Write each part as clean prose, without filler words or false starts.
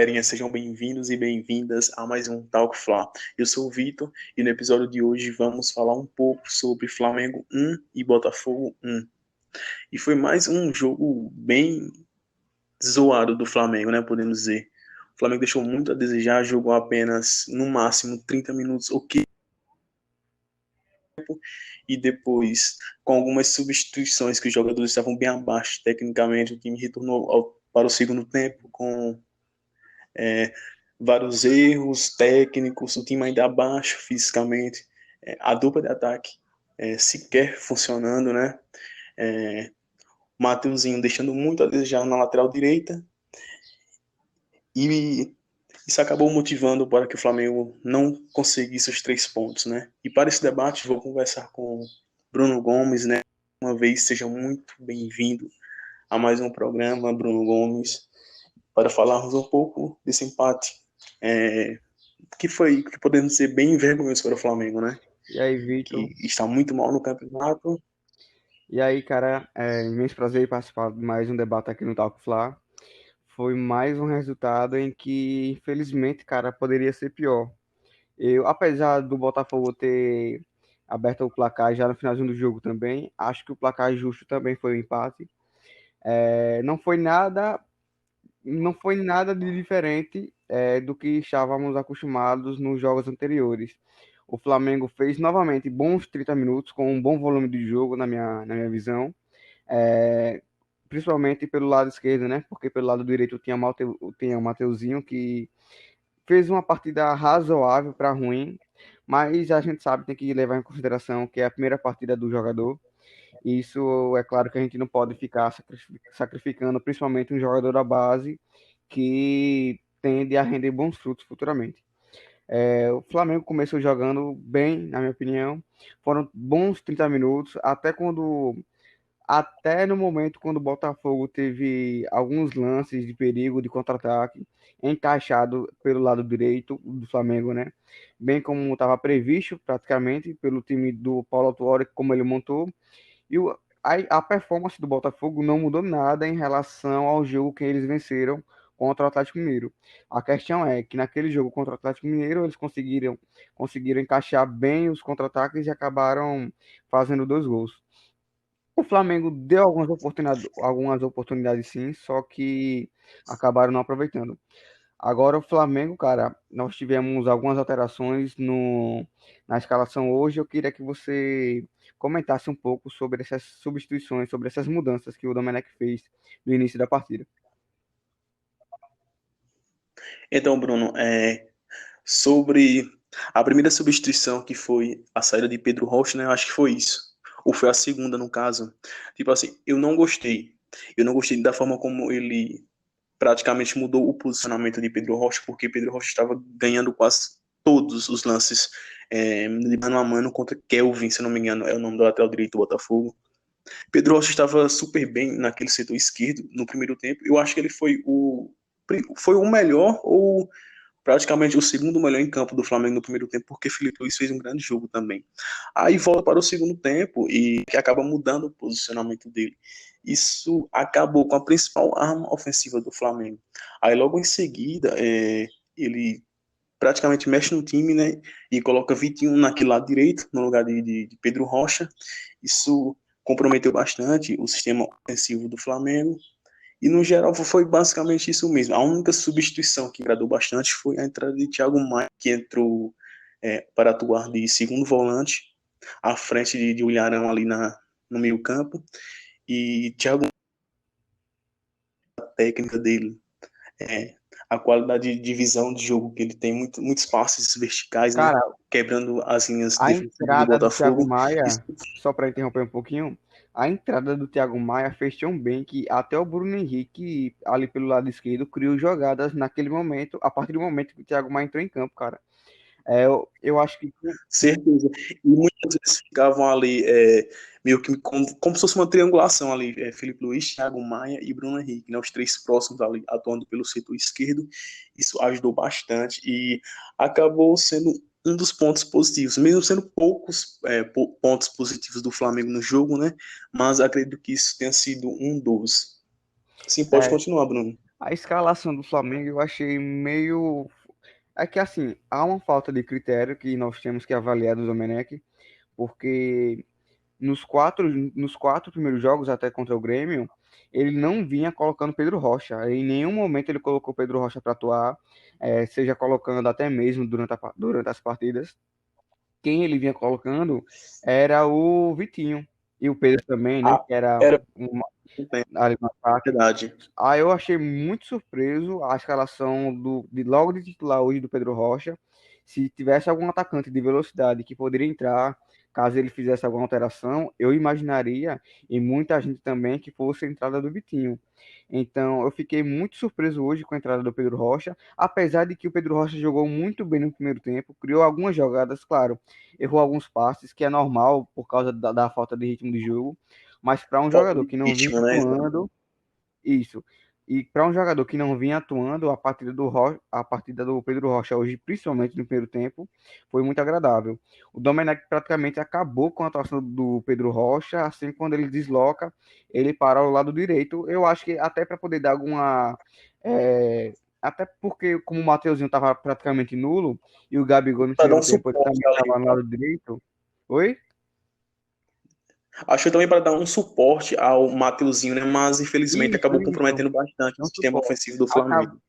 galerinha, sejam bem-vindos e bem-vindas a mais um Talk Fla. Eu sou o Vitor e no episódio de hoje vamos falar um pouco sobre Flamengo 1 e Botafogo 1. E foi mais um jogo bem zoado do Flamengo, né, podemos dizer. O Flamengo deixou muito a desejar, jogou apenas, no máximo, 30 minutos, ok, e depois, com algumas substituições que os jogadores estavam bem abaixo tecnicamente, o time retornou para o segundo tempo com é, vários erros técnicos, o time ainda abaixo fisicamente, a dupla de ataque sequer funcionando, né? É, Mateuzinho deixando muito a desejar na lateral direita, e isso acabou motivando para que o Flamengo não conseguisse os 3 pontos, né? E para esse debate vou conversar com Bruno Gomes, né? Uma vez, seja muito bem-vindo a mais um programa, Bruno Gomes, para falarmos um pouco desse empate que podemos dizer bem vergonhoso para o Flamengo, né? E aí, Vitor? Que está muito mal no campeonato. E aí, cara, imenso prazer em participar de mais um debate aqui no Talk Fla. Foi mais um resultado em que, infelizmente, cara, poderia ser pior. Apesar do Botafogo ter aberto o placar já no finalzinho do jogo também, acho que o placar justo também foi o empate. Não foi nada, não foi nada de diferente, do que estávamos acostumados nos jogos anteriores. O Flamengo fez novamente bons 30 minutos com um bom volume de jogo na minha visão. É, Principalmente pelo lado esquerdo, né? Porque pelo lado direito tinha o Mateuzinho, que fez uma partida razoável para ruim, mas a gente sabe, tem que levar em consideração que é a primeira partida do jogador. E isso é claro que a gente não pode ficar sacrificando, principalmente um jogador da base que tende a render bons frutos futuramente. O Flamengo começou jogando bem, na minha opinião. Foram bons 30 minutos, até no momento quando o Botafogo teve alguns lances de perigo de contra-ataque, encaixado pelo lado direito do Flamengo, né? Bem como estava previsto praticamente pelo time do Paulo Autuori, como ele montou. E a performance do Botafogo não mudou nada em relação ao jogo que eles venceram contra o Atlético Mineiro. A questão é que naquele jogo contra o Atlético Mineiro eles conseguiram encaixar bem os contra-ataques e acabaram fazendo 2 gols. O Flamengo deu algumas oportunidades sim, só que acabaram não aproveitando. Agora o Flamengo, cara, nós tivemos algumas alterações na escalação hoje. Eu queria que você comentasse um pouco sobre essas substituições, sobre essas mudanças que o Domenech fez no início da partida. Então, Bruno, sobre a primeira substituição, que foi a saída de Pedro Rocha, né? Eu acho que foi isso. Ou foi a segunda, no caso. Tipo assim, eu não gostei. Eu não gostei da forma como ele praticamente mudou o posicionamento de Pedro Rocha, porque Pedro Rocha estava ganhando quase todos os lances de mano a mano contra Kelvin, se não me engano, é o nome do lateral direito do Botafogo. Pedro Rocha estava super bem naquele setor esquerdo no primeiro tempo. Eu acho que ele foi o melhor ou praticamente o segundo melhor em campo do Flamengo no primeiro tempo, porque Felipe Luiz fez um grande jogo também. Aí volta para o segundo tempo e que acaba mudando o posicionamento dele. Isso acabou com a principal arma ofensiva do Flamengo. Aí logo em seguida, ele praticamente mexe no time, né? E coloca Vitinho naquele lado direito, no lugar de Pedro Rocha. Isso comprometeu bastante o sistema ofensivo do Flamengo. E no geral foi basicamente isso mesmo. A única substituição que agradou bastante foi a entrada de Thiago Maia, que entrou para atuar de segundo volante, à frente de Ilharão ali no meio campo. E Thiago, a técnica dele, é, a qualidade de visão de jogo que ele tem, muitos passes verticais, né? Cara, Quebrando as linhas a defensivas do entrada do Thiago Botafogo. Isso, Maia, só para interromper um pouquinho, a entrada do Thiago Maia fez tão bem que até o Bruno Henrique, ali pelo lado esquerdo, criou jogadas naquele momento, a partir do momento que o Thiago Maia entrou em campo, cara. Eu acho que certeza. E muitas vezes ficavam ali meio que como se fosse uma triangulação ali, Felipe Luiz, Thiago Maia e Bruno Henrique, né, os três próximos ali atuando pelo setor esquerdo. Isso ajudou bastante e acabou sendo um dos pontos positivos, mesmo sendo poucos pontos positivos do Flamengo no jogo, né? Mas acredito que isso tenha sido um dos. Sim, pode é, continuar, Bruno. A escalação do Flamengo eu achei meio. É que assim, há uma falta de critério que nós temos que avaliar do Domenech, porque nos quatro primeiros jogos, até contra o Grêmio, ele não vinha colocando Pedro Rocha. Em nenhum momento ele colocou Pedro Rocha para atuar, seja colocando até mesmo durante as partidas. Quem ele vinha colocando era o Vitinho. E o Pedro também, né? Ah, Que era era um tempo, ali no ataque. verdade. Aí eu achei muito surpreso a escalação logo de titular hoje do Pedro Rocha. Se tivesse algum atacante de velocidade que poderia entrar, caso ele fizesse alguma alteração, eu imaginaria, e muita gente também, que fosse a entrada do Vitinho. Então eu fiquei muito surpreso hoje com a entrada do Pedro Rocha, apesar de que o Pedro Rocha jogou muito bem no primeiro tempo, criou algumas jogadas, claro, errou alguns passes, que é normal por causa da falta de ritmo de jogo, mas para um Falta jogador de que não vinha ritmo, né? atuando isso. E para um jogador que não vinha atuando, a partida do Pedro Rocha hoje, principalmente no primeiro tempo, foi muito agradável. O Domenech praticamente acabou com a atuação do Pedro Rocha, assim quando ele desloca, ele para ao lado direito. Eu acho que até para poder dar alguma. Até porque, como o Mateuzinho estava praticamente nulo, e o Gabigol no Para dar um segundo tempo ele suporte também ali. estava no lado direito. Oi? Acho que também para dar um suporte ao Mateuzinho, né? Mas infelizmente acabou Isso. comprometendo bastante o Não sistema suporte. ofensivo do Flamengo.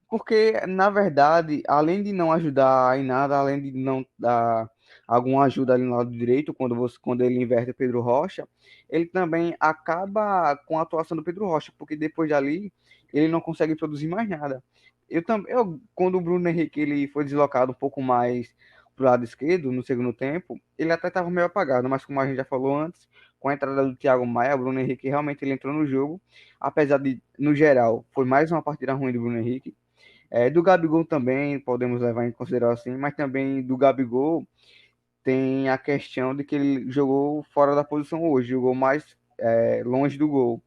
Porque, na verdade, além de não ajudar em nada, além de não dar alguma ajuda ali no lado direito, quando ele inverte o Pedro Rocha, ele também acaba com a atuação do Pedro Rocha, porque depois dali ele não consegue produzir mais nada. Quando o Bruno Henrique ele foi deslocado um pouco mais pro lado esquerdo no segundo tempo, ele até estava meio apagado, mas como a gente já falou antes, com a entrada do Thiago Maia, o Bruno Henrique realmente ele entrou no jogo, apesar de, no geral, foi mais uma partida ruim do Bruno Henrique. Do Gabigol também podemos levar em consideração, assim, mas também do Gabigol tem a questão de que ele jogou fora da posição hoje, jogou mais longe do gol.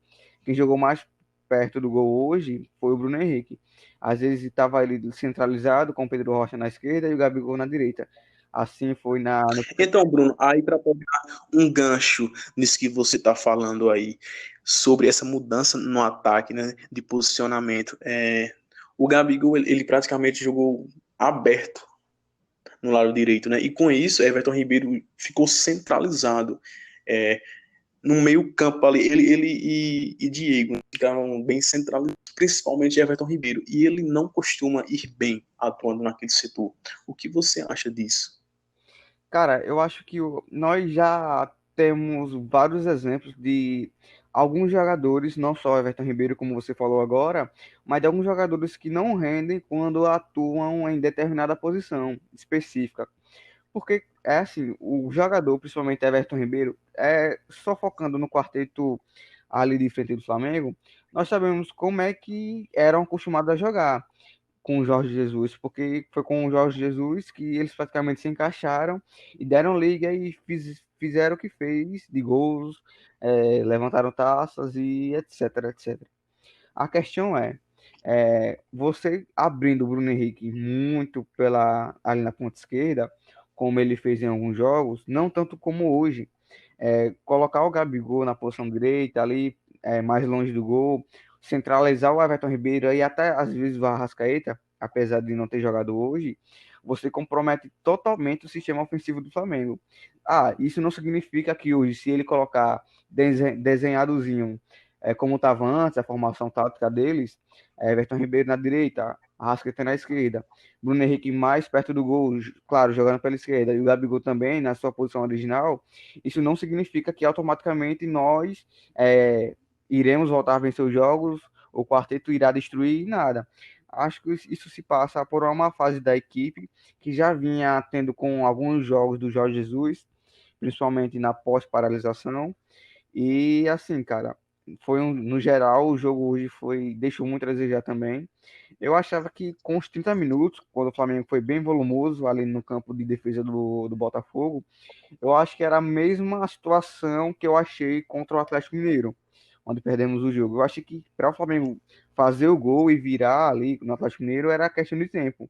Quem jogou mais perto do gol hoje foi o Bruno Henrique. Às vezes estava ele centralizado com o Pedro Rocha na esquerda e o Gabigol na direita. Assim foi no Então, Bruno, aí para pegar um gancho nisso que você está falando aí, sobre essa mudança no ataque, né, de posicionamento, o Gabigol, ele praticamente jogou aberto no lado direito, né, e com isso, Everton Ribeiro ficou centralizado, é, no meio campo ali, ele e Diego ficaram bem centralizados, principalmente Everton Ribeiro, e ele não costuma ir bem atuando naquele setor. O que você acha disso? Cara, eu acho que nós já temos vários exemplos de alguns jogadores, não só Everton Ribeiro, como você falou agora, mas de alguns jogadores que não rendem quando atuam em determinada posição específica. Porque é assim, o jogador, principalmente Everton Ribeiro, só focando no quarteto ali de frente do Flamengo, nós sabemos como é que eram acostumados a jogar com o Jorge Jesus, porque foi com o Jorge Jesus que eles praticamente se encaixaram e deram liga e fizeram o que fez de gols, levantaram taças e etc, etc. A questão você abrindo o Bruno Henrique muito ali na ponta esquerda, como ele fez em alguns jogos, não tanto como hoje, colocar o Gabigol na posição direita, ali mais longe do gol, centralizar o Everton Ribeiro e até às vezes o Arrascaeta, apesar de não ter jogado hoje, você compromete totalmente o sistema ofensivo do Flamengo. Ah, isso não significa que hoje, se ele colocar desenhadozinho, como estava antes, a formação tática deles, Everton Ribeiro na direita, Arrascaeta na esquerda, Bruno Henrique mais perto do gol, claro, jogando pela esquerda, e o Gabigol também na sua posição original, isso não significa que automaticamente nós iremos voltar a vencer os jogos, o quarteto irá destruir nada. Acho que isso se passa por uma fase da equipe que já vinha tendo com alguns jogos do Jorge Jesus, principalmente na pós-paralisação. E assim, cara, no geral, o jogo hoje deixou muito a desejar também. Eu achava que com os 30 minutos, quando o Flamengo foi bem volumoso ali no campo de defesa do Botafogo, eu acho que era a mesma situação que eu achei contra o Atlético Mineiro, onde perdemos o jogo. Eu achei que para o Flamengo fazer o gol e virar ali no Atlético Mineiro era questão de tempo.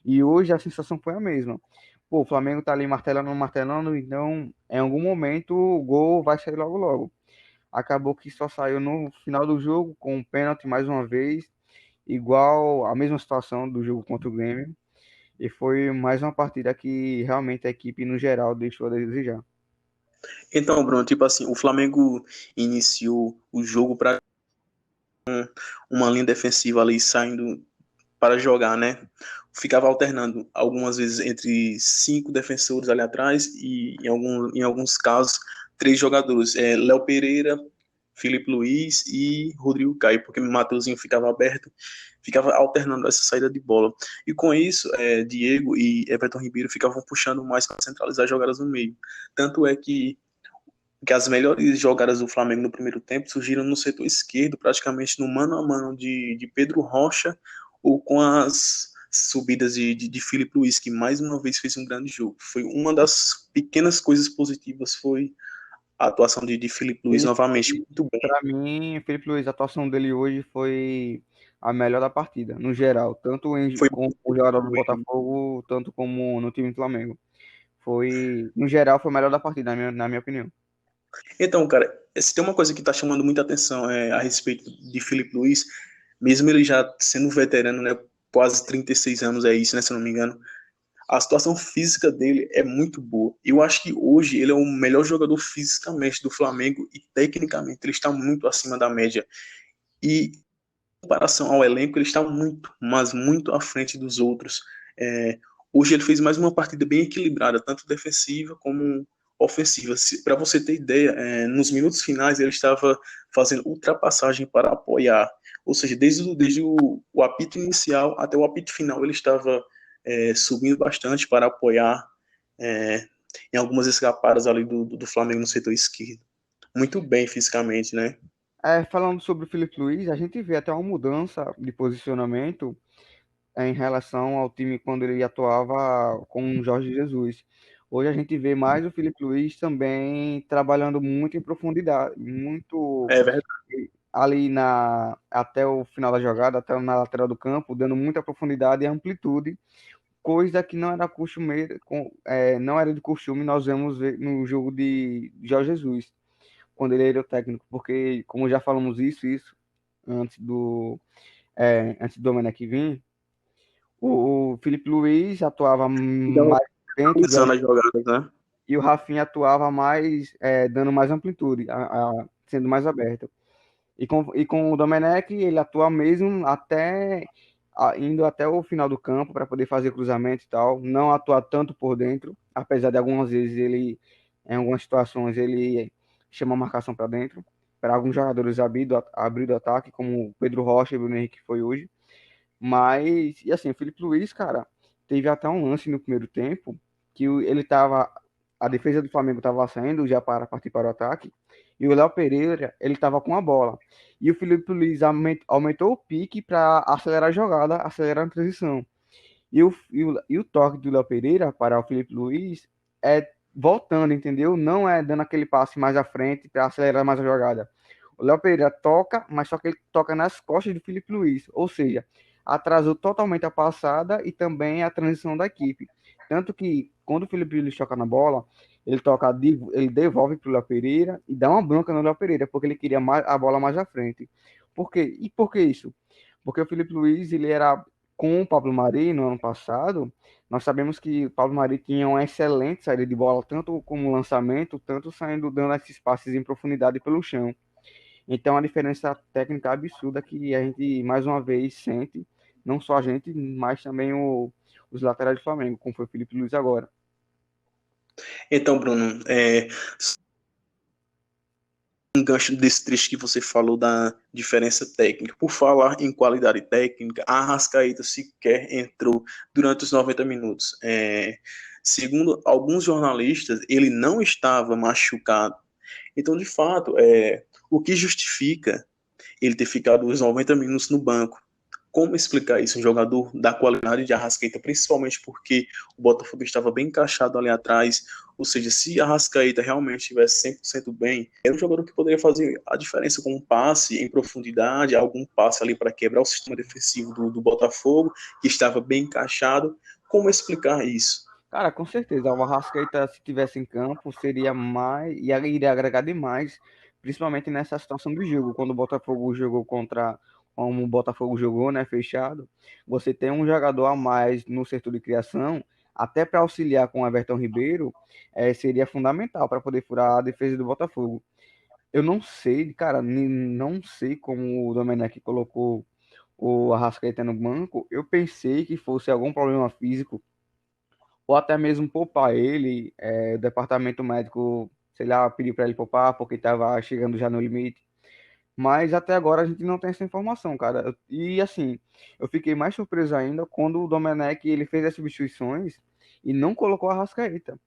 E hoje a sensação foi a mesma. Pô, o Flamengo tá ali martelando, martelando, então em algum momento o gol vai sair logo logo. Acabou que só saiu no final do jogo com um pênalti mais uma vez. igual a mesma situação do jogo contra o Grêmio. E foi mais uma partida que realmente a equipe, no geral, deixou a desejar. Então, Bruno, tipo assim, o Flamengo iniciou o jogo para uma linha defensiva ali saindo para jogar, né? Ficava alternando algumas vezes entre cinco defensores ali atrás e em alguns casos três jogadores, Léo Pereira, Felipe Luiz e Rodrigo Caio, porque o Mateuzinho ficava aberto, ficava alternando essa saída de bola. E com isso, Diego e Everton Ribeiro ficavam puxando mais para centralizar jogadas no meio. Tanto é que as melhores jogadas do Flamengo no primeiro tempo surgiram no setor esquerdo, praticamente no mano a mano de Pedro Rocha, ou com as subidas de Filipe Luiz, que mais uma vez fez um grande jogo. Foi uma das pequenas coisas positivas, foi a atuação de Filipe Luiz Felipe novamente, Luiz, muito bem. para mim, Felipe Luiz, a atuação dele hoje foi a melhor da partida, no geral, tanto Foi como o jogador do muito bem. Botafogo, tanto como no time do Flamengo. Foi, no geral, foi o melhor da partida, na minha opinião. Então, cara, se tem uma coisa que está chamando muita atenção a respeito de Filipe Luiz, mesmo ele já sendo veterano, né, quase 36 anos é isso, né, se eu não me engano, a situação física dele é muito boa. Eu acho que hoje ele é o melhor jogador fisicamente do Flamengo e tecnicamente ele está muito acima da média. E em comparação ao elenco, ele está muito, mas muito à frente dos outros. É, hoje ele fez mais uma partida bem equilibrada, tanto defensiva como ofensiva. Para você ter ideia, nos minutos finais ele estava fazendo ultrapassagem para apoiar. Ou seja, desde o apito inicial até o apito final, ele estava subindo bastante para apoiar é, em algumas escapadas ali do Flamengo no setor esquerdo. Muito bem fisicamente, né? Falando sobre o Felipe Luiz, a gente vê até uma mudança de posicionamento em relação ao time quando ele atuava com o Jorge Jesus. Hoje a gente vê mais o Felipe Luiz também trabalhando muito em profundidade, muito É verdade. ali até o final da jogada, até na lateral do campo, dando muita profundidade e amplitude, coisa que não era costume, não era de costume nós vemos ver no jogo de Jorge Jesus, quando ele era o técnico, porque como já falamos isso antes do Domenech vir, o Felipe Luiz atuava Então, mais dentro analisando as jogadas, né? e o Rafinha atuava mais, dando mais amplitude, sendo mais aberto. E com o Domenech, ele atua mesmo indo até o final do campo para poder fazer cruzamento e tal. Não atua tanto por dentro, apesar de algumas vezes em algumas situações, ele chama a marcação para dentro. Para alguns jogadores abrir do ataque, como o Pedro Rocha e o Bruno Henrique foi hoje. Mas, e assim, o Felipe Luiz, cara, teve até um lance no primeiro tempo que ele tava. A defesa do Flamengo estava saindo já para partir para o ataque. E o Léo Pereira, ele estava com a bola. E o Felipe Luiz aumentou o pique para acelerar a jogada, acelerar a transição. E o toque do Léo Pereira para o Felipe Luiz é voltando, entendeu? Não é dando aquele passe mais à frente para acelerar mais a jogada. O Léo Pereira toca, mas só que ele toca nas costas do Felipe Luiz. Ou seja, atrasou totalmente a passada e também a transição da equipe. Tanto que quando o Felipe Luiz toca na bola, ele devolve para o Léo Pereira e dá uma bronca no Léo Pereira, porque ele queria a bola mais à frente. Por quê? E por que isso? Porque o Felipe Luiz, ele era com o Pablo Mari no ano passado, nós sabemos que o Pablo Mari tinha uma excelente saída de bola, tanto como lançamento, tanto saindo dando esses passes em profundidade pelo chão. Então, a diferença técnica absurda que a gente, mais uma vez, sente, não só a gente, mas também os laterais do Flamengo, como foi o Felipe Luiz agora. Então, Bruno, um gancho desse trecho que você falou da diferença técnica. Por falar em qualidade técnica, a Arrascaeta sequer entrou durante os 90 minutos. Segundo alguns jornalistas, ele não estava machucado. Então, de fato, o que justifica ele ter ficado os 90 minutos no banco? Como explicar isso? Um jogador da qualidade de Arrascaeta, principalmente porque o Botafogo estava bem encaixado ali atrás. Ou seja, se Arrascaeta realmente estivesse 100% bem, era um jogador que poderia fazer a diferença com um passe em profundidade, algum passe ali para quebrar o sistema defensivo do Botafogo, que estava bem encaixado. Como explicar isso? Cara, com certeza, o Arrascaeta, se tivesse em campo, seria mais, iria agregar demais, principalmente nessa situação do jogo, quando o Botafogo jogou contra como o Botafogo jogou, né, fechado, você tem um jogador a mais no setor de criação, até para auxiliar com o Everton Ribeiro, seria fundamental para poder furar a defesa do Botafogo. Eu não sei, cara, não sei como o Domenech colocou o Arrascaeta no banco. Eu pensei que fosse algum problema físico, ou até mesmo poupar ele. O departamento médico, sei lá, pediu para ele poupar porque estava chegando já no limite. Mas até agora a gente não tem essa informação, cara. E assim, eu fiquei mais surpreso ainda quando o Domenech ele fez as substituições e não colocou a Arrascaeta.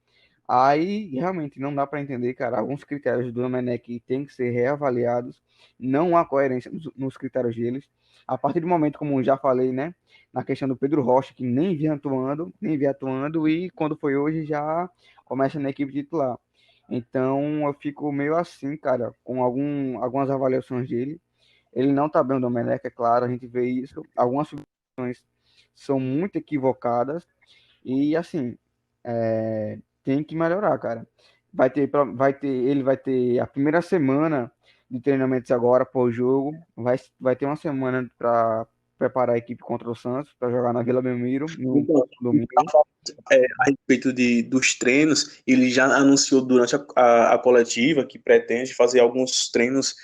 Aí realmente não dá para entender, cara. Alguns critérios do Domenech têm que ser reavaliados. Não há coerência nos critérios deles. A partir do momento, como já falei, né, na questão do Pedro Rocha, que nem vinha atuando, e quando foi hoje já começa na equipe titular. Então eu fico meio assim, cara, com algumas avaliações dele. Ele não tá bem, o Domenech, é claro, a gente vê isso. Algumas substituições são muito equivocadas. E assim, tem que melhorar, cara. Ele vai ter a primeira semana de treinamentos agora pós-jogo. Vai ter uma semana para preparar a equipe contra o Santos para jogar na Vila Belmiro no Então, domingo. a respeito dos treinos, ele já anunciou durante a coletiva que pretende fazer alguns treinos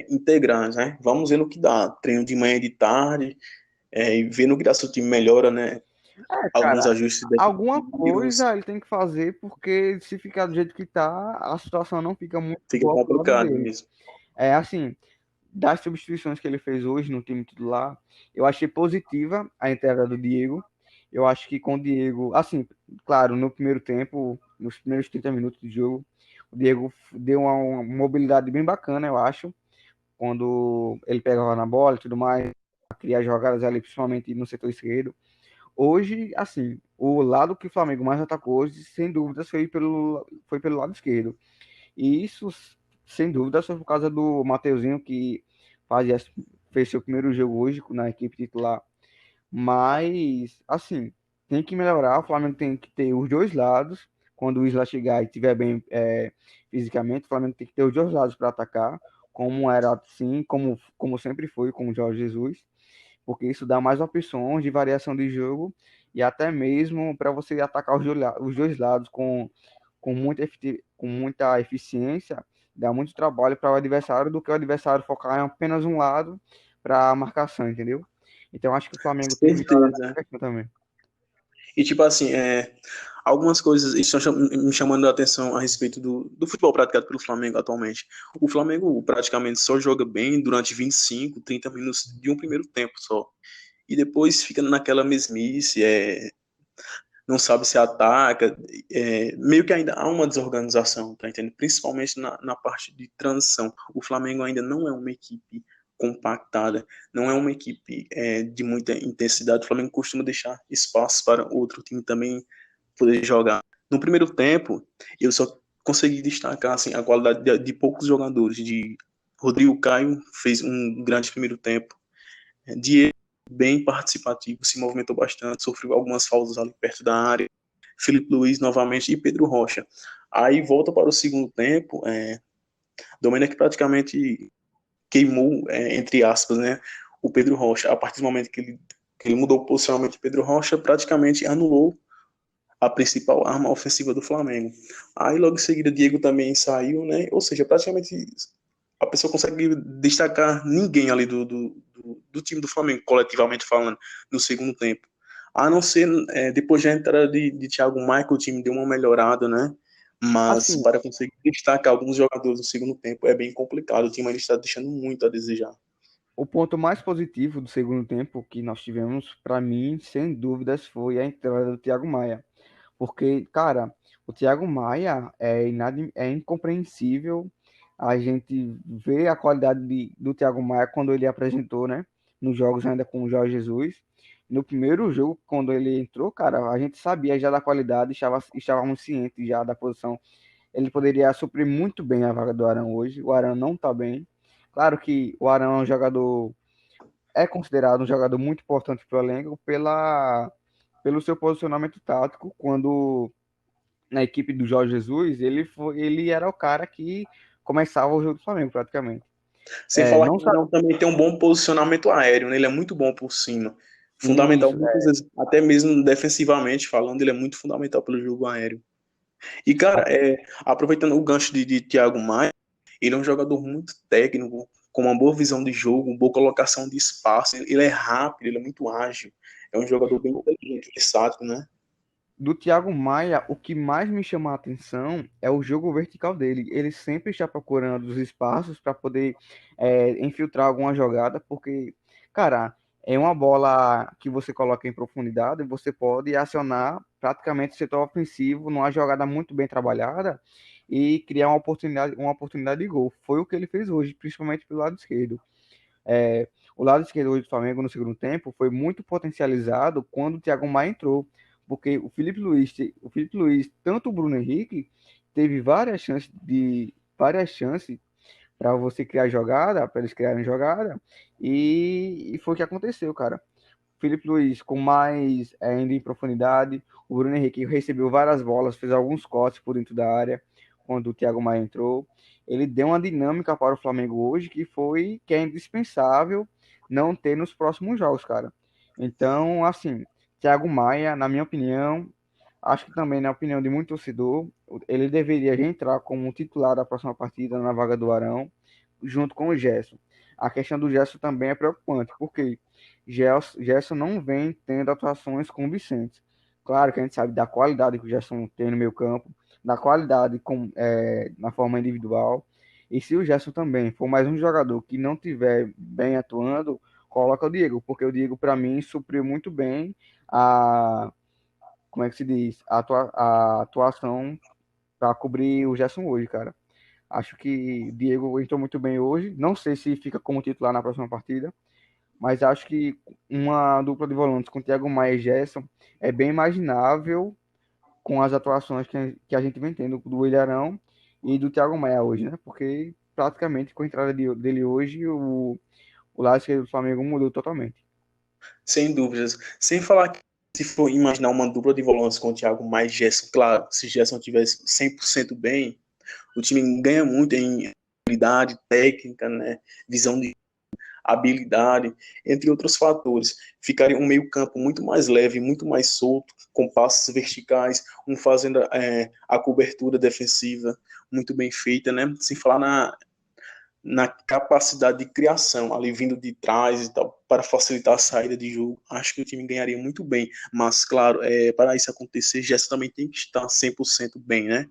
integrais, né? Vamos ver no que dá. Treino de manhã e de tarde, e ver no que dá se o time melhora, né? Alguns Cara, ajustes alguma defensivos, coisa ele tem que fazer, porque se ficar do jeito que tá, a situação não fica muito fica boa pro lado complicado dele. mesmo. É assim, das substituições que ele fez hoje no time titular, eu achei positiva a entrada do Diego. Eu acho que com o Diego, assim, claro, no primeiro tempo, nos primeiros 30 minutos de jogo, o Diego deu uma mobilidade bem bacana, eu acho, quando ele pegava na bola e tudo mais, criar jogadas ali, principalmente no setor esquerdo. Hoje, assim, o lado que o Flamengo mais atacou hoje, sem dúvidas, foi pelo lado esquerdo. E isso, sem dúvida, foi por causa do Mateuzinho, que fazia, fez seu primeiro jogo hoje na equipe titular. Mas, assim, tem que melhorar. O Flamengo tem que ter os dois lados. Quando o Isla chegar e estiver bem fisicamente, o Flamengo tem que ter os dois lados para atacar, como era assim, como sempre foi com o Jorge Jesus, porque isso dá mais opções de variação de jogo e até mesmo para você atacar os dois lados com muita eficiência, dá muito trabalho para o adversário do que o adversário focar em apenas um lado para marcação, entendeu? Então acho que o Flamengo tem que melhorar nessa Certeza. questão também. E tipo assim, algumas coisas estão me chamando a atenção a respeito do futebol praticado pelo Flamengo atualmente. O Flamengo praticamente só joga bem durante 25, 30 minutos de um primeiro tempo só. E depois fica naquela mesmice, não sabe se ataca, meio que ainda há uma desorganização, tá entendendo? Principalmente na parte de transição. O Flamengo ainda não é uma equipe compactada, não é uma equipe de muita intensidade. O Flamengo costuma deixar espaço para outro time também poder jogar. No primeiro tempo, eu só consegui destacar assim, a qualidade de poucos jogadores. De Rodrigo Caio fez um grande primeiro tempo. Diego, bem participativo, se movimentou bastante, sofreu algumas faltas ali perto da área. Felipe Luiz novamente e Pedro Rocha. Aí volta para o segundo tempo, Domenech praticamente queimou, entre aspas, né, o Pedro Rocha. A partir do momento que ele mudou o posicionamento de Pedro Rocha, praticamente anulou a principal arma ofensiva do Flamengo. Aí logo em seguida Diego também saiu, né? Ou seja, praticamente a pessoa consegue destacar ninguém ali do time do Flamengo, coletivamente falando, no segundo tempo. A não ser depois da entrada de Thiago Maia, o time deu uma melhorada, né? Mas Assim, para conseguir destacar alguns jogadores no segundo tempo é bem complicado. O time ainda está deixando muito a desejar. o ponto mais positivo do segundo tempo que nós tivemos, para mim, sem dúvidas, foi a entrada do Thiago Maia. Porque, cara, o Thiago Maia é incompreensível a gente ver a qualidade do Thiago Maia quando ele apresentou, né? Nos jogos ainda com o Jorge Jesus. No primeiro jogo, quando ele entrou, cara, a gente sabia já da qualidade, estávamos cientes já da posição. Ele poderia suprir muito bem a vaga do Arão hoje. O Arão não tá bem. Claro que o Arão é considerado um jogador muito importante para o elenco pelo seu posicionamento tático. Quando na equipe do Jorge Jesus, ele era o cara que começava o jogo do Flamengo praticamente. Sem falar Não que o só Arão também tem um bom posicionamento aéreo, né? Ele é muito bom por cima. Fundamental, isso, muitas vezes, até mesmo defensivamente falando, ele é muito fundamental pelo jogo aéreo. E, cara, aproveitando o gancho de Thiago Maia, ele é um jogador muito técnico, com uma boa visão de jogo, boa colocação de espaço. Ele é rápido, ele é muito ágil. É um jogador bem inteligente, versátil, né? do Thiago Maia, o que mais me chama a atenção é o jogo vertical dele. Ele sempre está procurando os espaços para poder infiltrar alguma jogada, porque, cara, é uma bola que você coloca em profundidade, você pode acionar praticamente o setor ofensivo numa jogada muito bem trabalhada e criar uma oportunidade de gol. Foi o que ele fez hoje, principalmente pelo lado esquerdo. É, o lado esquerdo hoje do Flamengo no segundo tempo foi muito potencializado quando o Thiago Maia entrou, porque o Felipe Luiz, tanto o Bruno Henrique, teve várias chances para você criar jogada, para eles criarem jogada, e foi o que aconteceu, cara. Felipe Luiz com mais ainda em profundidade. O Bruno Henrique recebeu várias bolas, fez alguns cortes por dentro da área quando o Thiago Maia entrou. Ele deu uma dinâmica para o Flamengo hoje que é indispensável não ter nos próximos jogos, cara. Então, assim, Thiago Maia, na minha opinião, acho que também na opinião de muito torcedor, ele deveria já entrar como titular da próxima partida na vaga do Arão, junto com o Gerson. A questão do Gerson também é preocupante, porque Gerson não vem tendo atuações convincentes. Claro que a gente sabe da qualidade que o Gerson tem no meio campo, da qualidade na forma individual. E se o Gerson também for mais um jogador que não tiver bem atuando, coloca o Diego, porque o Diego, para mim, supriu muito bem a, como é que se diz, a atuação para cobrir o Gerson hoje, cara. Acho que o Diego entrou muito bem hoje. Não sei se fica como titular na próxima partida, mas acho que uma dupla de volantes com Thiago Maia e Gerson é bem imaginável com as atuações que a gente vem tendo do Ilharão e do Thiago Maia hoje, né? Porque praticamente com a entrada dele hoje, o lado esquerdo do Flamengo mudou totalmente. Sem dúvidas. Sem falar que se for imaginar uma dupla de volantes com o Thiago mais Gerson, claro, se Gerson tivesse 100% bem, o time ganha muito em habilidade, técnica, né? Visão de habilidade, entre outros fatores. Ficaria um meio-campo muito mais leve, muito mais solto, com passes verticais, um fazendo a cobertura defensiva muito bem feita, né? Sem falar na capacidade de criação, ali vindo de trás e tal, para facilitar a saída de jogo. Acho que o time ganharia muito bem. Mas, claro, para isso acontecer, Gerson também tem que estar 100% bem, né?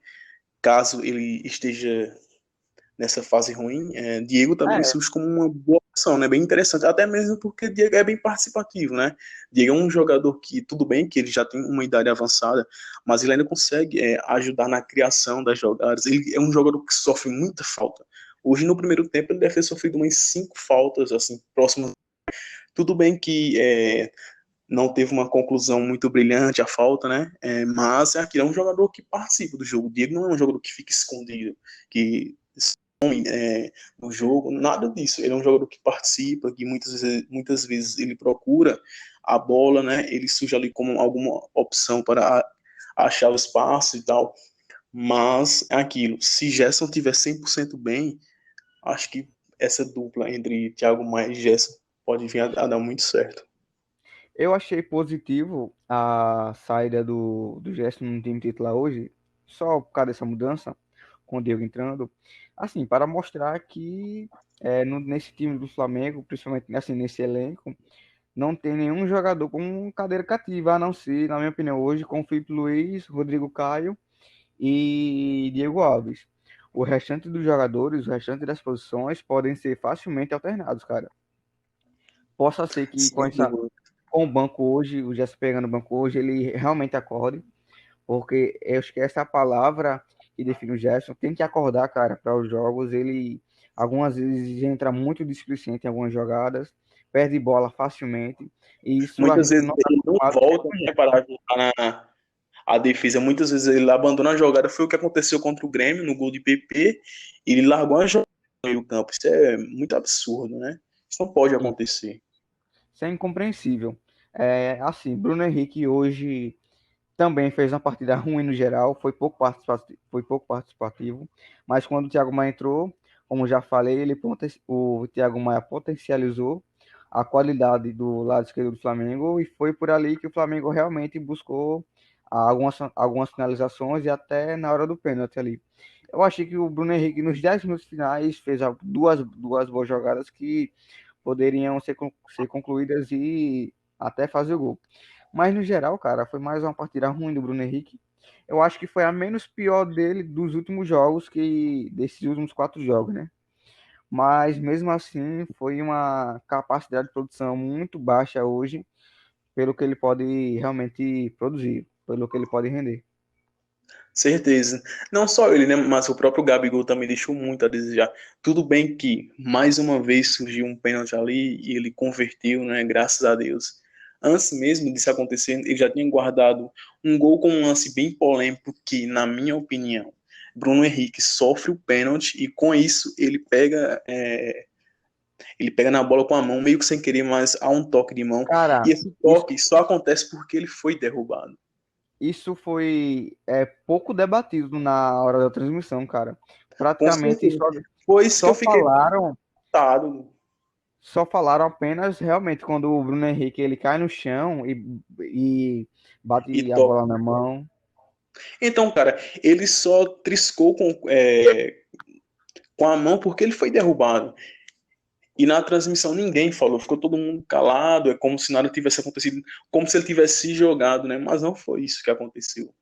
Caso ele esteja nessa fase ruim, Diego também É, surge como uma boa opção, né? Bem interessante, até mesmo porque Diego é bem participativo, né? Diego é um jogador que, tudo bem que ele já tem uma idade avançada, mas ele ainda consegue ajudar na criação das jogadas. Ele é um jogador que sofre muita falta. Hoje, no primeiro tempo, ele deve ter sofrido umas 5 faltas, assim, próximas. Tudo bem que não teve uma conclusão muito brilhante a falta, né? Mas aquilo é um jogador que participa do jogo. O Diego não é um jogador que fica escondido, que no jogo, nada disso. Ele é um jogador que participa, que muitas vezes ele procura a bola, né? Ele surge ali como alguma opção para achar o espaço e tal. Mas é aquilo, se Gerson tiver 100% bem, acho que essa dupla entre Thiago Maia e Gerson pode vir a dar muito certo. eu achei positivo a saída do Gerson no time titular hoje, só por causa dessa mudança, com o Diego entrando, assim, para mostrar que nesse time do Flamengo, principalmente assim, nesse elenco, não tem nenhum jogador com cadeira cativa, a não ser, na minha opinião, hoje, com Felipe Luiz, Rodrigo Caio e Diego Alves. O restante dos jogadores, o restante das posições podem ser facilmente alternados, cara. Possa ser que Sem dúvida. com o banco hoje, o Gerson pegando o banco hoje, ele realmente acorde, porque eu acho que essa é a palavra que define o Gerson. Tem que acordar, cara, para os jogos. Ele algumas vezes entra muito displicente em algumas jogadas, perde bola facilmente, e isso a Muitas gente vezes não está ele não acostumado a ver volta, com o né, Gerson. para ajudar a defesa. Muitas vezes ele abandona a jogada. Foi o que aconteceu contra o Grêmio no gol de PP. Ele largou a jogada no meio campo. Isso é muito absurdo, né? Isso não pode acontecer. Isso é incompreensível. Assim, Bruno Henrique hoje também fez uma partida ruim no geral, foi pouco participativo, mas quando o Thiago Maia entrou, como já falei, o Thiago Maia potencializou a qualidade do lado esquerdo do Flamengo e foi por ali que o Flamengo realmente buscou algumas finalizações e até na hora do pênalti ali. Eu achei que o Bruno Henrique, nos 10 minutos finais, fez duas boas jogadas que poderiam ser concluídas e até fazer o gol. Mas no geral, cara, foi mais uma partida ruim do Bruno Henrique. Eu acho que foi a menos pior dele dos últimos jogos, que desses últimos 4 jogos, né? Mas mesmo assim, foi uma capacidade de produção muito baixa hoje, pelo que ele pode realmente produzir, pelo que ele pode render. Certeza. Não só ele, né? Mas o próprio Gabigol também deixou muito a desejar. Tudo bem que, mais uma vez, surgiu um pênalti ali e ele converteu, né? Graças a Deus. Antes mesmo disso acontecer, ele já tinha guardado um gol com um lance bem polêmico que, na minha opinião, Bruno Henrique sofre o pênalti e, com isso, ele pega na bola com a mão, meio que sem querer, mas há um toque de mão. E Cara, esse toque só acontece porque ele foi derrubado. isso foi pouco debatido na hora da transmissão, cara. Com Praticamente certeza. Foi isso que eu só fiquei falaram assustado. só falaram apenas realmente quando o Bruno Henrique ele cai no chão e E bate a toca. bola na mão. Então, cara, ele só triscou com a mão porque ele foi derrubado. E na transmissão ninguém falou, ficou todo mundo calado, é como se nada tivesse acontecido, como se ele tivesse se jogado, né? Mas não foi isso que aconteceu.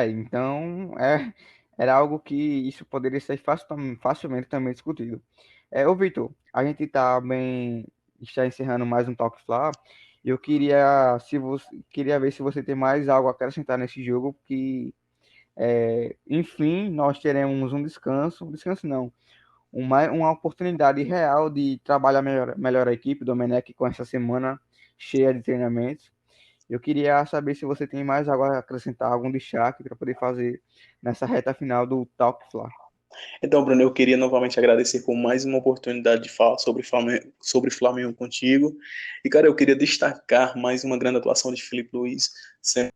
Então era algo que isso poderia ser facilmente também discutido. Ô Vitor, a gente está encerrando mais um Talk Fla. Eu queria ver se você tem mais algo a acrescentar nesse jogo, que enfim, nós teremos um descanso não, uma oportunidade real de trabalhar melhor a equipe do Domenech com essa semana cheia de treinamentos. Eu queria saber se você tem mais algo a acrescentar, algum destaque para poder fazer nessa reta final do Talk Fla. Então, Bruno, eu queria novamente agradecer por mais uma oportunidade de falar sobre Flamengo contigo. E, cara, eu queria destacar mais uma grande atuação de Felipe Luiz, sempre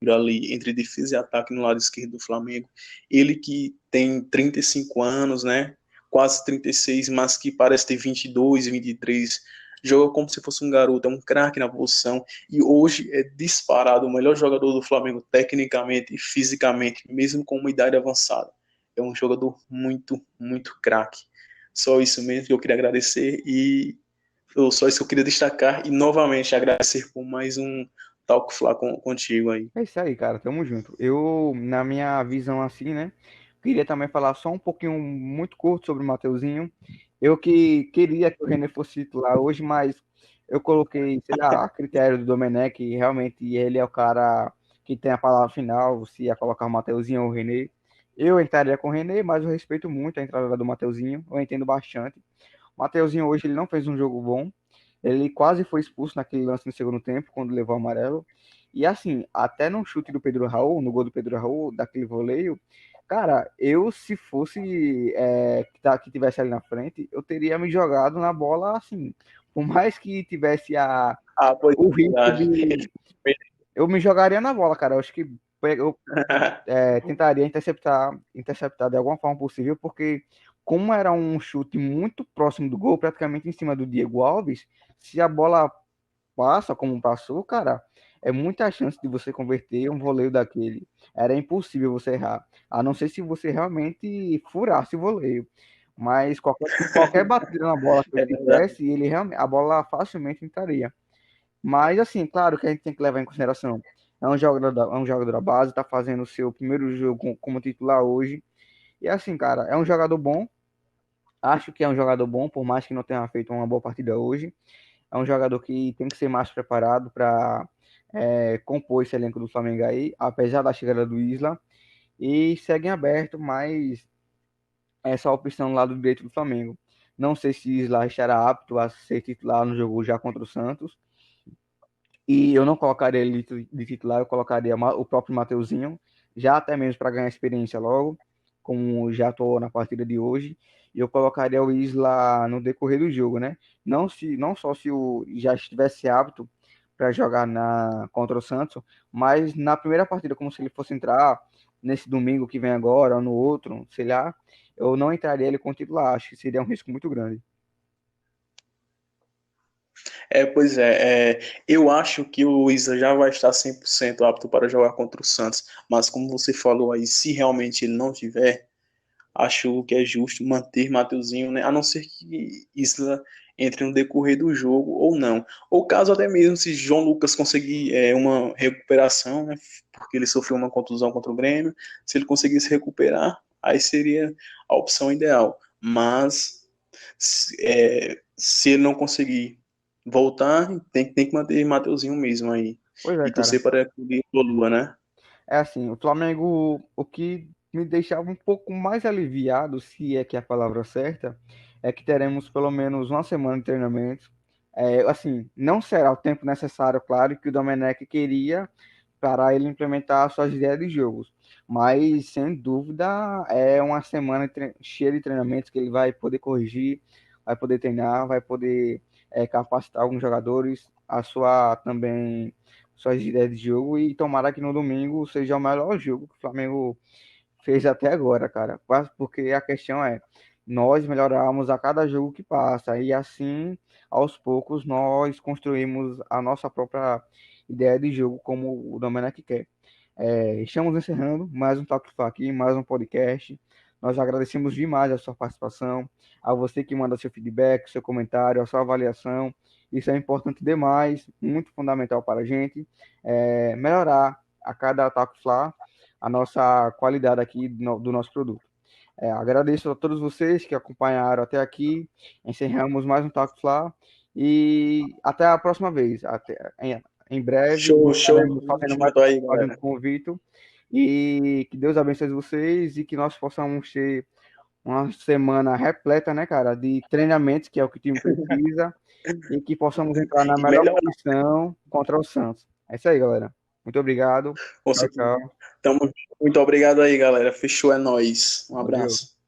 ali entre defesa e ataque no lado esquerdo do Flamengo. Ele que tem 35 anos, né? Quase 36, mas que parece ter 22, 23. Joga como se fosse um garoto, é um craque na posição e hoje é disparado o melhor jogador do Flamengo tecnicamente e fisicamente, mesmo com uma idade avançada. É um jogador muito, muito craque. Só isso mesmo que eu queria agradecer e só isso que eu queria destacar e novamente agradecer por mais um Talk Fla contigo aí. É isso aí, cara, tamo junto. Eu, na minha visão assim, né, queria também falar só um pouquinho, muito curto sobre o Mateuzinho. Eu que queria que o René fosse titular hoje, mas eu coloquei, sei lá, a critério do Domenech, e realmente ele é o cara que tem a palavra final, se ia colocar o Mateuzinho ou o René. Eu entraria com o René, mas eu respeito muito a entrada do Mateuzinho, eu entendo bastante. O Mateuzinho hoje ele não fez um jogo bom, ele quase foi expulso naquele lance no segundo tempo, quando levou o amarelo. E assim, até no chute do Pedro Raul, no gol do Pedro Raul, daquele voleio, cara, eu se fosse que tivesse ali na frente, eu teria me jogado na bola assim. Por mais que tivesse Ah, pois o é risco verdade. de. Eu me jogaria na bola, cara. Eu acho que eu tentaria interceptar de alguma forma possível, porque como era um chute muito próximo do gol, praticamente em cima do Diego Alves, se a bola passa como passou, cara, é muita chance de você converter um voleio daquele. Era impossível você errar, a não ser se você realmente furasse o voleio. Mas qualquer batida na bola que É ele verdade. tivesse, a bola facilmente entraria. Mas, assim, claro que a gente tem que levar em consideração. É um jogador da base, tá fazendo o seu primeiro jogo como titular hoje. E, assim, cara, é um jogador bom. Acho que é um jogador bom, por mais que não tenha feito uma boa partida hoje. É um jogador que tem que ser mais preparado para compor esse elenco do Flamengo aí, apesar da chegada do Isla. E segue em aberto mais essa opção lá do direito do Flamengo. Não sei se Isla estará apto a ser titular no jogo já contra o Santos. E eu não colocaria ele de titular, eu colocaria o próprio Mateuzinho, já até mesmo para ganhar experiência logo, como já estou na partida de hoje. E eu colocaria o Isla no decorrer do jogo, né? Não só se o já estivesse apto para jogar contra o Santos, mas na primeira partida, como se ele fosse entrar, nesse domingo que vem agora, ou no outro, sei lá, eu não entraria ele com titular. Acho que seria um risco muito grande. Pois eu acho que o Isa já vai estar 100% apto para jogar contra o Santos, mas como você falou aí, se realmente ele não tiver, acho que é justo manter Mateuzinho, né? A não ser que Isla entre no decorrer do jogo ou não. Ou caso até mesmo se João Lucas conseguir uma recuperação, né? Porque ele sofreu uma contusão contra o Grêmio, se ele conseguisse recuperar, aí seria a opção ideal. Mas se ele não conseguir voltar, tem que manter Mateuzinho mesmo aí. Pois é, E cara. torcer para que ele evolua, né? É assim, o Flamengo, o que me deixava um pouco mais aliviado, se é que é a palavra certa, é que teremos pelo menos uma semana de treinamento. Assim, não será o tempo necessário, claro, que o Domenech queria para ele implementar suas ideias de jogos. Mas, sem dúvida, é uma semana cheia de treinamentos que ele vai poder corrigir, vai poder treinar, vai poder capacitar alguns jogadores, a sua também suas ideias de jogo e tomara que no domingo seja o melhor jogo que o Flamengo fez até agora, cara. Porque a questão é, nós melhoramos a cada jogo que passa e assim, aos poucos, nós construímos a nossa própria ideia de jogo como o Domenech quer. Estamos encerrando mais um Talk Flow aqui, mais um podcast. Nós agradecemos demais a sua participação, a você que manda seu feedback, seu comentário, a sua avaliação. Isso é importante demais, muito fundamental para a gente melhorar a cada Talk Flow a nossa qualidade aqui do nosso produto. Agradeço a todos vocês que acompanharam até aqui. Encerramos mais um Talk Flow e até a próxima vez. Em breve Show estaremos fazendo mais junto aí, fazendo galera. com o Vitor. E que Deus abençoe vocês e que nós possamos ter uma semana repleta, né, cara, de treinamentos, que é o que o time precisa, e que possamos entrar na E melhor melhor, condição contra o Santos. É isso aí, galera. Muito obrigado. com Tchau, certeza. tchau. Muito obrigado aí, galera. Fechou, é nóis. Um Valeu. abraço.